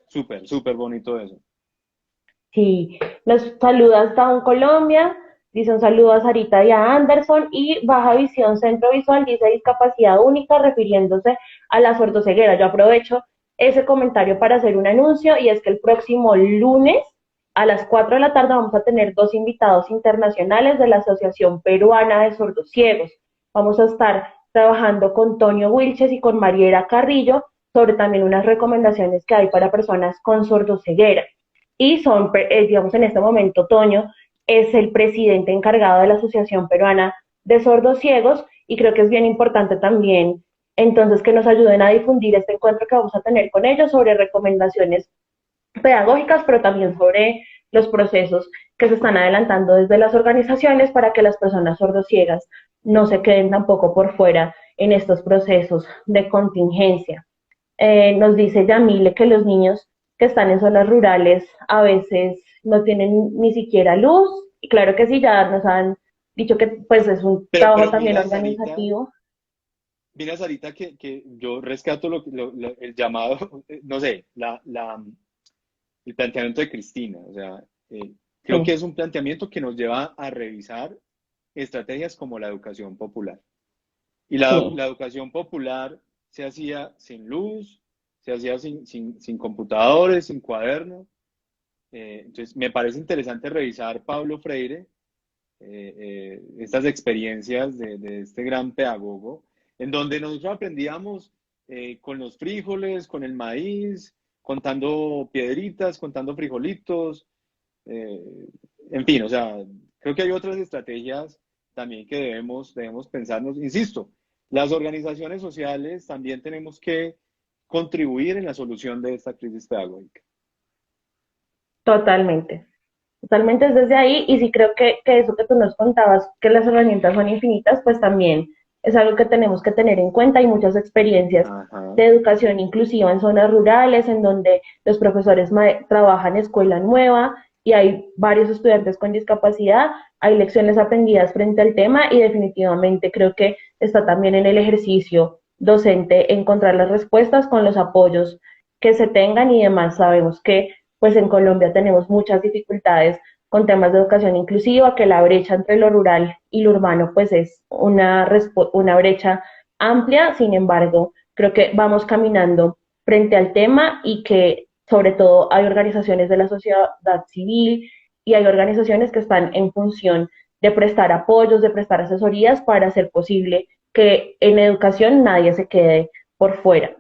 Súper, súper bonito eso. Sí, nos saluda hasta un Colombia, dice un saludo a Sarita y a Anderson, y Baja Visión Centro Visual dice discapacidad única refiriéndose a la sordoceguera. Yo aprovecho ese comentario para hacer un anuncio y es que el próximo lunes a las 4 de la tarde vamos a tener dos invitados internacionales de la Asociación Peruana de Sordociegos. Vamos a estar trabajando con Tonio Wilches y con Mariela Carrillo sobre también unas recomendaciones que hay para personas con sordoceguera y son, digamos, en este momento, Toño es el presidente encargado de la Asociación Peruana de Sordos Ciegos y creo que es bien importante también entonces que nos ayuden a difundir este encuentro que vamos a tener con ellos sobre recomendaciones pedagógicas, pero también sobre los procesos que se están adelantando desde las organizaciones para que las personas sordociegas no se queden tampoco por fuera en estos procesos de contingencia. Nos dice Yamile que los niños que están en zonas rurales a veces no tienen ni siquiera luz, y claro que sí, ya nos han dicho que pues es un trabajo Pero también organizativo. mira, Sarita, que yo rescato el llamado, no sé, el planteamiento de Cristina. O sea, creo que Sí, es un planteamiento que nos lleva a revisar estrategias como la educación popular. Y sí, la educación popular se hacía sin luz, se hacía sin computadores, sin cuadernos. Entonces, me parece interesante revisar Pablo Freire, estas experiencias de este gran pedagogo, en donde nosotros aprendíamos con los frijoles, con el maíz, contando piedritas, contando frijolitos, eh, en fin, o sea, creo que hay otras estrategias también que debemos pensarnos. Insisto, las organizaciones sociales también tenemos que contribuir en la solución de esta crisis pedagógica. totalmente. Totalmente es desde ahí y sí creo que eso que tú nos contabas, que las herramientas son infinitas, pues también es algo que tenemos que tener en cuenta. Hay muchas experiencias Ajá. de educación inclusiva en zonas rurales, en donde los profesores trabajan escuela nueva y hay varios estudiantes con discapacidad, hay lecciones aprendidas frente al tema y definitivamente creo que está también en el ejercicio docente encontrar las respuestas con los apoyos que se tengan y demás. Sabemos que pues en Colombia tenemos muchas dificultades con temas de educación inclusiva, que la brecha entre lo rural y lo urbano pues es una brecha amplia, sin embargo, creo que vamos caminando frente al tema y que sobre todo hay organizaciones de la sociedad civil y hay organizaciones que están en función de prestar apoyos, de prestar asesorías para hacer posible que en educación nadie se quede por fuera.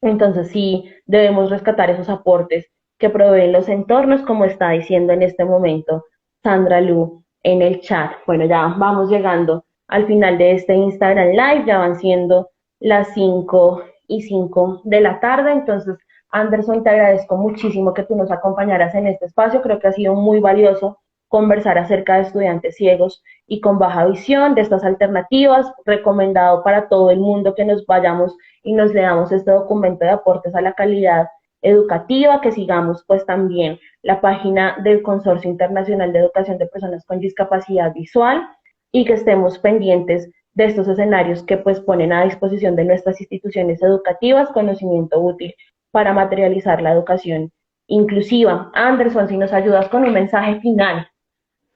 Entonces sí debemos rescatar esos aportes que proveen los entornos, como está diciendo en este momento Sandra Lu en el chat. Bueno, ya vamos llegando al final de este Instagram Live, ya van siendo las 5:05 de la tarde, entonces Anderson, te agradezco muchísimo que tú nos acompañaras en este espacio, creo que ha sido muy valioso conversar acerca de estudiantes ciegos y con baja visión, de estas alternativas, recomendado para todo el mundo que nos vayamos y nos leamos este documento de aportes a la calidad educativa, que sigamos pues también la página del Consorcio Internacional de Educación de Personas con Discapacidad Visual y que estemos pendientes de estos escenarios que pues ponen a disposición de nuestras instituciones educativas conocimiento útil para materializar la educación inclusiva. Anderson, si nos ayudas con un mensaje final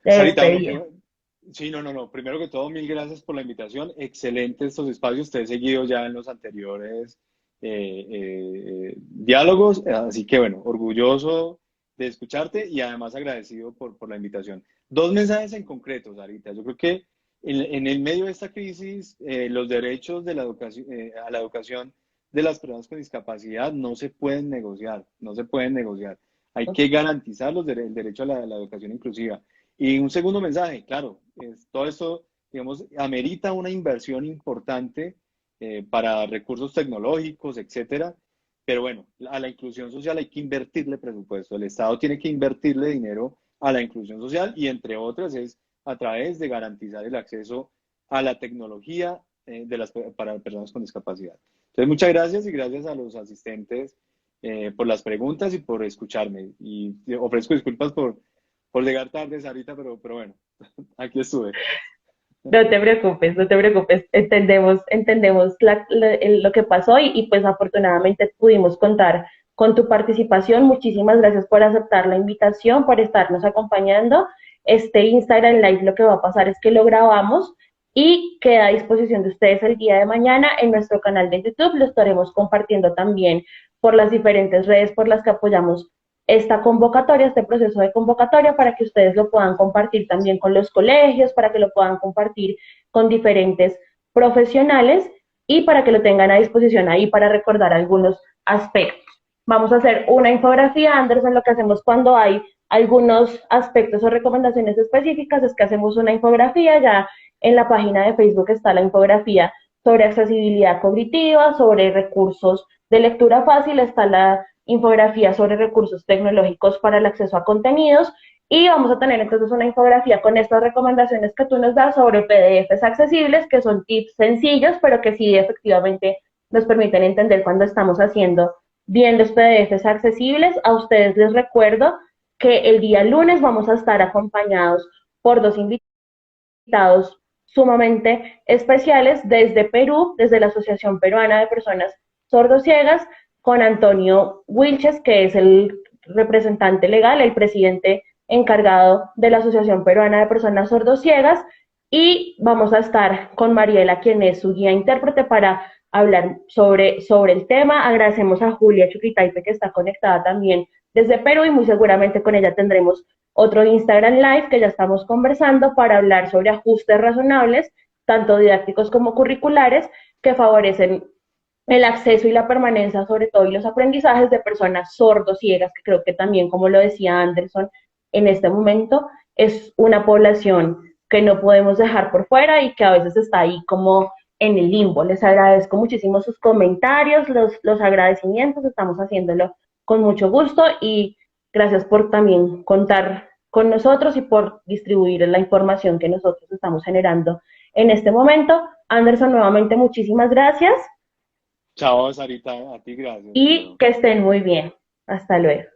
de Sarita, bueno, despedida. sí, no. Primero que todo, mil gracias por la invitación. Excelente estos espacios. Te he seguido ya en los anteriores diálogos. Así que, bueno, orgulloso de escucharte y además agradecido por la invitación. Dos mensajes en concreto, Sarita. Yo creo que en el medio de esta crisis, los derechos de la educación, a la educación de las personas con discapacidad no se pueden negociar, no se pueden negociar. Hay que garantizar el derecho a la educación inclusiva. Y un segundo mensaje, claro, todo esto, digamos, amerita una inversión importante para recursos tecnológicos, etcétera. Pero bueno, a la inclusión social hay que invertirle presupuesto. El Estado tiene que invertirle dinero a la inclusión social y entre otras es a través de garantizar el acceso a la tecnología para personas con discapacidad. Entonces, muchas gracias y gracias a los asistentes por las preguntas y por escucharme. Y ofrezco disculpas por llegar tarde, Sarita, pero bueno, aquí estuve. No te preocupes, no te preocupes. Entendemos lo que pasó y pues afortunadamente pudimos contar con tu participación. Muchísimas gracias por aceptar la invitación, por estarnos acompañando. Este Instagram Live lo que va a pasar es que lo grabamos y queda a disposición de ustedes el día de mañana en nuestro canal de YouTube. Lo estaremos compartiendo también por las diferentes redes por las que apoyamos esta convocatoria, este proceso de convocatoria, para que ustedes lo puedan compartir también con los colegios, para que lo puedan compartir con diferentes profesionales y para que lo tengan a disposición ahí para recordar algunos aspectos. Vamos a hacer una infografía, Anderson. Lo que hacemos cuando hay algunos aspectos o recomendaciones específicas es que hacemos una infografía. Ya en la página de Facebook está la infografía sobre accesibilidad cognitiva, sobre recursos de lectura fácil, está la infografía sobre recursos tecnológicos para el acceso a contenidos y vamos a tener entonces una infografía con estas recomendaciones que tú nos das sobre PDFs accesibles, que son tips sencillos, pero que sí efectivamente nos permiten entender cuando estamos haciendo bien los PDFs accesibles. A ustedes les recuerdo que el día lunes vamos a estar acompañados por dos invitados sumamente especiales desde Perú, desde la Asociación Peruana de Personas Sordociegas, con Antonio Wilches, que es el representante legal, el presidente encargado de la Asociación Peruana de Personas Sordociegas, y vamos a estar con Mariela, quien es su guía intérprete, para hablar sobre el tema. Agradecemos a Julia Chuquitaipe, que está conectada también desde Perú, y muy seguramente con ella tendremos otro Instagram Live que ya estamos conversando para hablar sobre ajustes razonables, tanto didácticos como curriculares, que favorecen el acceso y la permanencia, sobre todo, y los aprendizajes de personas sordociegas, que creo que también, como lo decía Anderson, en este momento es una población que no podemos dejar por fuera y que a veces está ahí como en el limbo. Les agradezco muchísimo sus comentarios, los agradecimientos, estamos haciéndolo con mucho gusto y gracias por también contar con nosotros y por distribuir la información que nosotros estamos generando en este momento. Anderson, nuevamente muchísimas gracias. Chao, Sarita, a ti gracias. Y que estén muy bien. Hasta luego.